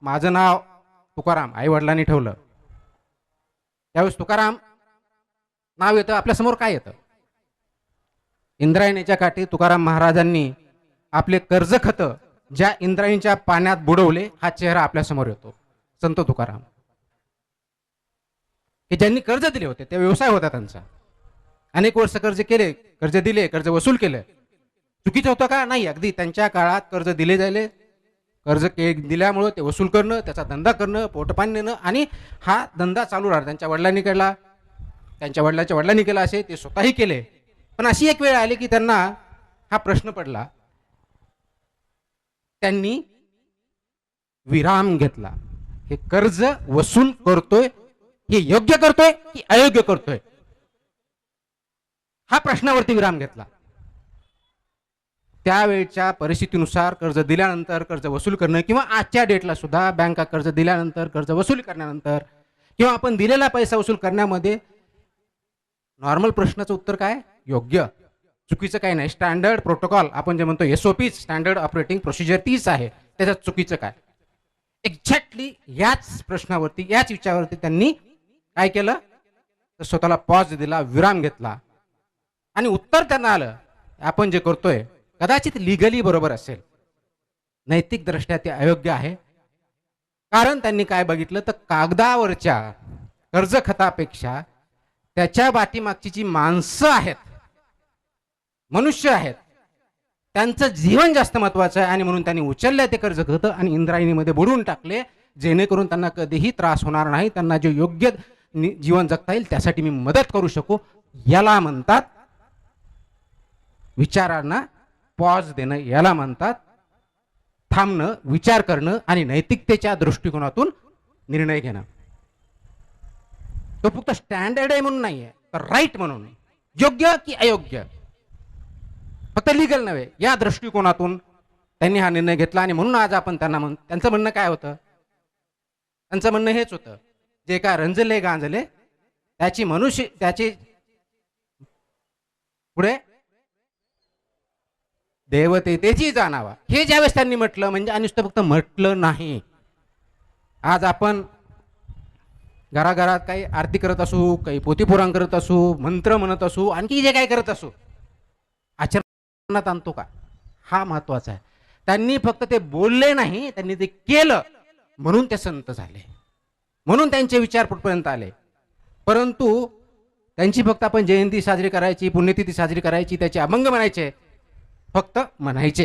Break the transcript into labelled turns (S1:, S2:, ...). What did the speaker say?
S1: माझं नाव तुकाराम आई वडिलांनी ठेवलं. त्यावेळेस तुकाराम नाव येतं, आपल्यासमोर काय येतं? इंद्रायणीच्या काठी तुकाराम महाराजांनी आपले कर्ज खतं ज्या इंद्रायणीच्या पाण्यात बुडवले, हा चेहरा आपल्यासमोर येतो. संत तुकाराम की ज्यांनी कर्ज दिले होते, ते व्यवसाय होता त्यांचा. अनेक वर्ष कर्ज केले, कर्ज दिले, कर्ज वसूल केले. चुकीचं होतं का? नाही. अगदी त्यांच्या काळात कर्ज दिले जायले, कर्ज दिल्यामुळं ते वसूल करणं, त्याचा धंदा करणं, पोटपाणी नेणं, आणि हा धंदा चालू राहिला. त्यांच्या वडिलांनी केला, त्यांच्या वडिलांच्या वडिलांनी केला, असे ते स्वतःही केले. पण अशी एक वेळ आली की त्यांना हा प्रश्न पडला. त्यांनी विराम घेतला. हे कर्ज वसूल करतोय, हे योग्य करतोय की अयोग्य करतोय, हा प्रश्नावरती विराम घेतला. त्यावेळच्या परिस्थितीनुसार कर्ज दिल्यानंतर कर्ज वसूल करणं, किंवा आजच्या डेटला सुद्धा बँका कर्ज दिल्यानंतर कर्ज वसूल करण्यानंतर, किंवा आपण दिलेला पैसा वसूल करण्यामध्ये नॉर्मल प्रश्नाचं उत्तर काय? योग्य. चुकीचं काही नाही. स्टँडर्ड प्रोटोकॉल आपण जे म्हणतो, SOP स्टँडर्ड ऑपरेटिंग प्रोसिजर तीच आहे. त्याच्यात चुकीचं काय? एक्झॅक्टली याच प्रश्नावरती, याच विचारावरती त्यांनी काय केलं? तर स्वतःला पॉज दिला, विराम घेतला, आणि उत्तर त्यांना आलं, आपण जे करतोय कदाचित लिगली बरोबर असेल, नैतिक दृष्ट्या ते अयोग्य आहे. कारण त्यांनी काय बघितलं, तर कागदावरच्या कर्ज खतापेक्षा त्याच्या पाठीमागची जी माणसं आहेत, मनुष्य आहेत, त्यांचं जीवन जास्त महत्वाचं आहे. आणि म्हणून त्यांनी उचलले ते कर्ज खत आणि इंद्रायणीमध्ये बुडवून टाकले, जेणेकरून त्यांना कधीही त्रास होणार नाही, त्यांना जे योग्य जीवन जगता येईल त्यासाठी मी मदत करू शकू. याला म्हणतात विचारांना पॉज देणं, याला म्हणतात थांबणं, विचार करणं आणि नैतिकतेच्या दृष्टिकोनातून निर्णय घेणं. तो फक्त स्टँडर्ड आहे म्हणून नाहीये, तर राईट म्हणून, योग्य की अयोग्य, फक्त लिगल नव्हे, या दृष्टिकोनातून त्यांनी हा निर्णय घेतला. आणि म्हणून आज आपण त्यांना त्यांचं म्हणणं काय होतं? त्यांचं म्हणणं हेच होतं, जे काय रंजले गांजले त्याची मनुष्य त्याची पुढे देवतेची जाणावा, हे ज्यावेळेस त्यांनी म्हटलं, म्हणजे आणि नुसतं फक्त म्हटलं नाही. आज आपण घराघरात काही आरती करत असू, काही पोथीपुराण करत असू, मंत्र म्हणत असू, आणखी जे काय करत असू, आचरणात आणतो का? हा महत्वाचा आहे. त्यांनी फक्त ते बोलले नाही, त्यांनी ते केलं, म्हणून ते संत झाले, म्हणून त्यांचे विचार कुठपर्यंत आले. परंतु त्यांची फक्त आपण जयंती साजरी करायची, पुण्यतिथी साजरी करायची, त्याचे अभंग म्हणायचे, फक्त म्हणायचे,